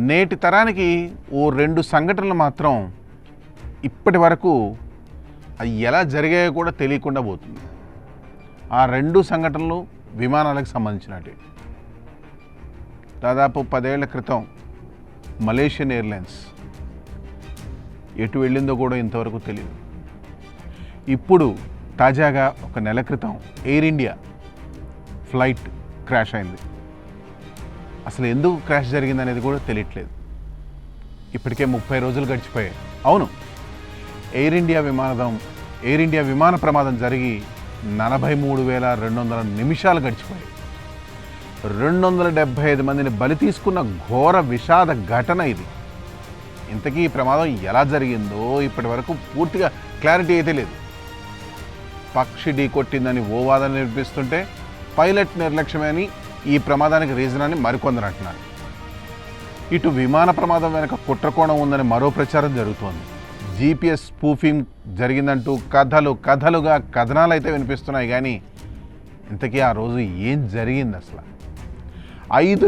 నేటి తరానికి ఓ 2 సంఘటనలు మాత్రం ఇప్పటి వరకు అవి ఎలా జరిగాయో కూడా తెలియకుండా పోతుంది. ఆ 2 సంఘటనలు విమానాలకు సంబంధించినవి. దాదాపు 10 ఏళ్ల క్రితం మలేషియన్ ఎయిర్లైన్స్ ఎటు వెళ్ళిందో కూడా ఇంతవరకు తెలియదు. ఇప్పుడు తాజాగా ఒక నెల క్రితం ఎయిర్ ఇండియా ఫ్లైట్ క్రాష్ అయింది. అసలు ఎందుకు క్రాష్ జరిగింది అనేది కూడా తెలియట్లేదు. ఇప్పటికే 30 రోజులు గడిచిపోయాయి. అవును, ఎయిర్ ఇండియా విమాన ప్రమాదం జరిగి 43,200 నిమిషాలు గడిచిపోయాయి. 275 మందిని బలి తీసుకున్న ఘోర విషాద ఘటన ఇది. ఇంతకీ ఈ ప్రమాదం ఎలా జరిగిందో ఇప్పటి వరకు పూర్తిగా క్లారిటీ అయితే లేదు. పక్షి ఢీ కొట్టిందని ఓ వాదన వినిపిస్తుంటే పైలట్ నిర్లక్ష్యమే అని ఈ ప్రమాదానికి రీజన్ అని మరికొందరు అంటున్నారు. ఇటు విమాన ప్రమాదం వెనక కుట్రకోణం ఉందని మరో ప్రచారం జరుగుతోంది. జీపీఎస్ స్పూఫింగ్ జరిగిందంటూ కథలుగా కథనాలు అయితే వినిపిస్తున్నాయి. కానీ ఇంతకీ ఆ రోజు ఏం జరిగింది అసలు? 5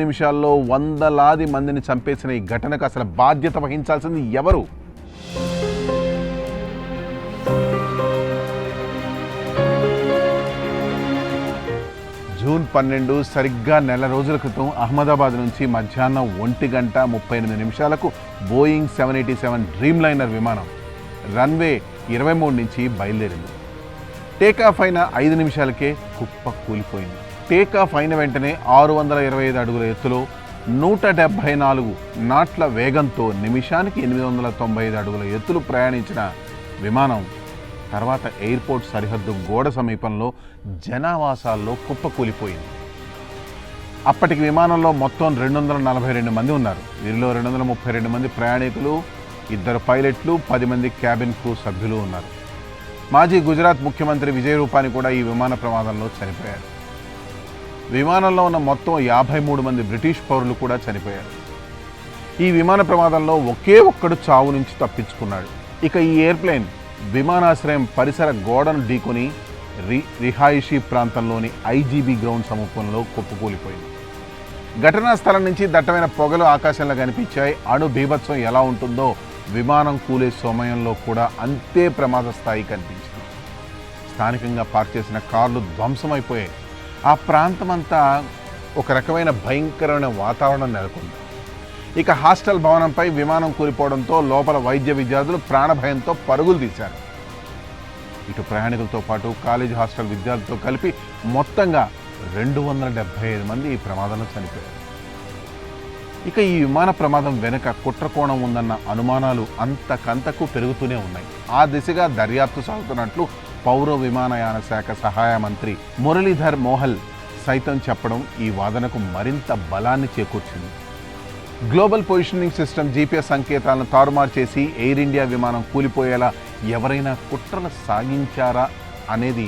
నిమిషాల్లో వందలాది మందిని చంపేసిన ఈ ఘటనకు అసలు బాధ్యత వహించాల్సింది ఎవరు? జూన్ 12 సరిగ్గా నెల రోజుల క్రితం అహ్మదాబాద్ నుంచి మధ్యాహ్నం 1:38 బోయింగ్ 787 డ్రీమ్ లైనర్ విమానం రన్వే 23 నుంచి బయలుదేరింది. టేకాఫ్ అయిన 5 నిమిషాలకే కుప్ప కూలిపోయింది. టేకాఫ్ అయిన వెంటనే 625 అడుగుల ఎత్తులో 174 నాట్ల వేగంతో నిమిషానికి 895 అడుగుల ఎత్తులు ప్రయాణించిన విమానం తర్వాత ఎయిర్పోర్ట్ సరిహద్దు గోడ సమీపంలో జనావాసాల్లో కుప్పకూలిపోయింది. అప్పటికి విమానంలో మొత్తం 242 మంది ఉన్నారు. వీరిలో 232 మంది ప్రయాణికులు, 2 పైలట్లు, 10 మంది క్యాబిన్ క్రూ సభ్యులు ఉన్నారు. మాజీ గుజరాత్ ముఖ్యమంత్రి విజయ్ రూపానీ కూడా ఈ విమాన ప్రమాదంలో చనిపోయారు. విమానంలో ఉన్న మొత్తం 53 మంది బ్రిటిష్ పౌరులు కూడా చనిపోయారు. ఈ విమాన ప్రమాదంలో ఒకే ఒక్కడు చావు నుంచి తప్పించుకున్నాడు. ఇక ఈ ఎయిర్ప్లేన్ విమానాశ్రయం పరిసర గోడను ఢీకొని రిహాయిషీ ప్రాంతంలోని ఐజీబీ గ్రౌండ్ సమీపంలో కుప్పకూలిపోయింది. ఘటనా స్థలం నుంచి దట్టమైన పొగలు ఆకాశంలో కనిపించాయి. అణు బీభత్సం ఎలా ఉంటుందో విమానం కూలే సమయంలో కూడా అంతే ప్రమాద స్థాయి కనిపించింది. స్థానికంగా పార్క్ చేసిన కార్లు ధ్వంసమైపోయాయి. ఆ ప్రాంతమంతా ఒక రకమైన భయంకరమైన వాతావరణం నెలకొంది. ఇక హాస్టల్ భవనంపై విమానం కూలిపోవడంతో లోపల వైద్య విద్యార్థులు ప్రాణభయంతో పరుగులు తీశారు. ఇటు ప్రయాణికులతో పాటు కాలేజీ హాస్టల్ విద్యార్థులతో కలిపి మొత్తంగా 275 మంది ఈ ప్రమాదంలో చనిపోయారు. ఇక ఈ విమాన ప్రమాదం వెనుక కుట్రకోణం ఉందన్న అనుమానాలు అంతకంతకు పెరుగుతూనే ఉన్నాయి. ఆ దిశగా దర్యాప్తు సాగుతున్నట్లు పౌర విమానయాన శాఖ సహాయ మంత్రి మురళీధర్ మోహల్ సైతం చెప్పడం ఈ వాదనకు మరింత బలాన్ని చేకూర్చింది. గ్లోబల్ పొజిషనింగ్ సిస్టమ్ జీపీఎస్ సంకేతాలను తారుమారు చేసి ఎయిర్ ఇండియా విమానం కూలిపోయేలా ఎవరైనా కుట్రలు సాగించారా అనేది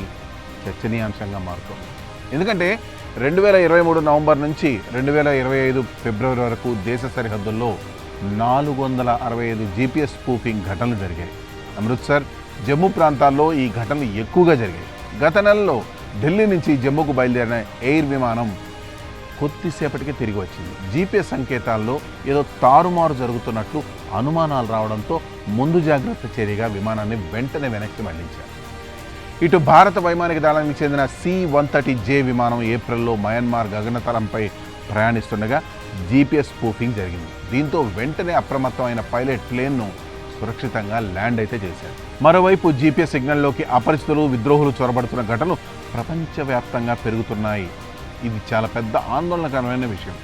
చర్చనీయాంశంగా మారుతోంది. ఎందుకంటే 2023 నవంబర్ నుంచి 2025 ఫిబ్రవరి వరకు దేశ సరిహద్దుల్లో 465 జీపీఎస్ స్పూఫింగ్ ఘటనలు జరిగాయి. అమృత్సర్, జమ్మూ ప్రాంతాల్లో ఈ ఘటనలు ఎక్కువగా జరిగాయి. గత నెలలో ఢిల్లీ నుంచి జమ్మూకు బయలుదేరిన ఎయిర్ విమానం కొద్దిసేపటికి తిరిగి వచ్చింది. జీపీఎస్ సంకేతాల్లో ఏదో తారుమారు జరుగుతున్నట్లు అనుమానాలు రావడంతో ముందు జాగ్రత్త చర్యగా విమానాన్ని వెంటనే వెనక్కి మళ్లించారు. ఇటు భారత వైమానిక దళానికి చెందిన C-130J విమానం ఏప్రిల్లో మయన్మార్ గగనతలంపై ప్రయాణిస్తుండగా జీపీఎస్ స్పూఫింగ్ జరిగింది. దీంతో వెంటనే అప్రమత్తమైన పైలట్ ప్లేన్ను సురక్షితంగా ల్యాండ్ అయితే చేశారు. మరోవైపు జీపీఎస్ సిగ్నల్లోకి అపరిచితులు, విద్రోహులు చొరబడుతున్న ఘటనలు ప్రపంచవ్యాప్తంగా పెరుగుతున్నాయి. ఇది చాలా పెద్ద ఆందోళనకరమైన విషయం.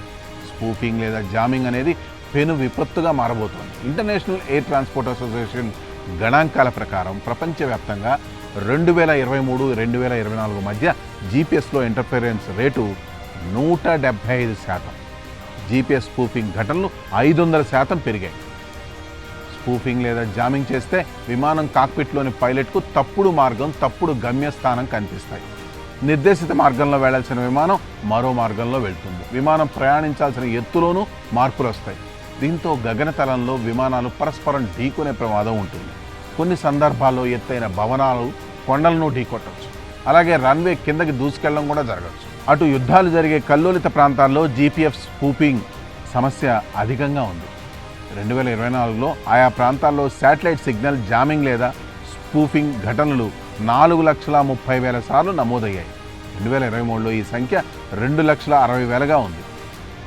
స్పూఫింగ్ లేదా జామింగ్ అనేది పెను విపత్తుగా మారబోతోంది. ఇంటర్నేషనల్ ఎయిర్ ట్రాన్స్పోర్ట్ అసోసియేషన్ గణాంకాల ప్రకారం ప్రపంచవ్యాప్తంగా 2023-2024 మధ్య జీపీఎస్లో ఇంటర్ఫరెన్స్ రేటు 175%. జీపీఎస్ స్పూఫింగ్ ఘటనలు 500% పెరిగాయి. స్పూఫింగ్ లేదా జామింగ్ చేస్తే విమానం కాక్పిట్లోని పైలట్కు తప్పుడు మార్గం, తప్పుడు గమ్యస్థానం కనిపిస్తాయి. నిర్దేశిత మార్గంలో వెళ్లాల్సిన విమానం మరో మార్గంలో వెళ్తుంది. విమానం ప్రయాణించాల్సిన ఎత్తులోనూ మార్పులు వస్తాయి. దీంతో గగనతలంలో విమానాలు పరస్పరం ఢీకొనే ప్రమాదం ఉంటుంది. కొన్ని సందర్భాల్లో ఎత్తైన భవనాలు, కొండలను ఢీకొట్టవచ్చు. అలాగే రన్వే కిందకి దూసుకెళ్లడం కూడా జరగవచ్చు. అటు యుద్ధాలు జరిగే కల్లోలిత ప్రాంతాల్లో జీపీఎస్ స్పూఫింగ్ సమస్య అధికంగా ఉంది. 2024లో ఆయా ప్రాంతాల్లో శాటిలైట్ సిగ్నల్ జామింగ్ లేదా స్పూఫింగ్ ఘటనలు 4,30,000 సార్లు నమోదయ్యాయి. 2023లో ఈ సంఖ్య 2,60,000గా ఉంది.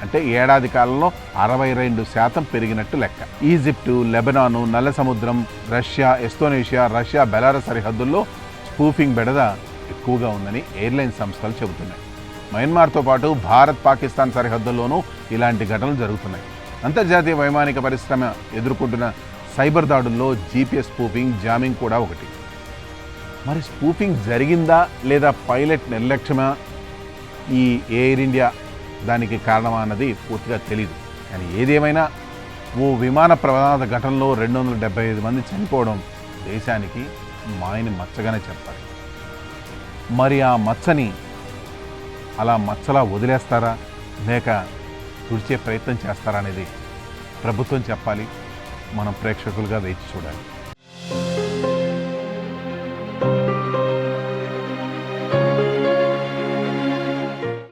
అంటే ఏడాది కాలంలో 62% పెరిగినట్టు లెక్క. ఈజిప్టు, లెబనాను, నల్ల సముద్రం, రష్యా, ఎస్తోనేషియా, రష్యా బెలారస్ సరిహద్దుల్లో స్పూఫింగ్ బెడద ఎక్కువగా ఉందని ఎయిర్లైన్ సంస్థలు చెబుతున్నాయి. మయన్మార్తో పాటు భారత్, పాకిస్తాన్ సరిహద్దుల్లోనూ ఇలాంటి ఘటనలు జరుగుతున్నాయి. అంతర్జాతీయ వైమానిక పరిశ్రమ ఎదుర్కొంటున్న సైబర్ దాడుల్లో జీపీఎస్ స్పూఫింగ్, జామింగ్ కూడా ఒకటి. మరి స్పూఫింగ్ జరిగిందా లేదా పైలట్ నిర్లక్ష్యమా ఈ ఎయిర్ ఇండియా దానికి కారణమా అన్నది పూర్తిగా తెలియదు. కానీ ఏదేమైనా ఓ విమాన ప్రమాద ఘటనలో 275 మంది చనిపోవడం దేశానికి మాయని మచ్చగానే చెప్పాలి. మరి ఆ మచ్చని అలా మచ్చలా వదిలేస్తారా లేక తుడిచే ప్రయత్నం చేస్తారా అనేది ప్రభుత్వం చెప్పాలి. మనం ప్రేక్షకులుగా వేచి చూడాలి.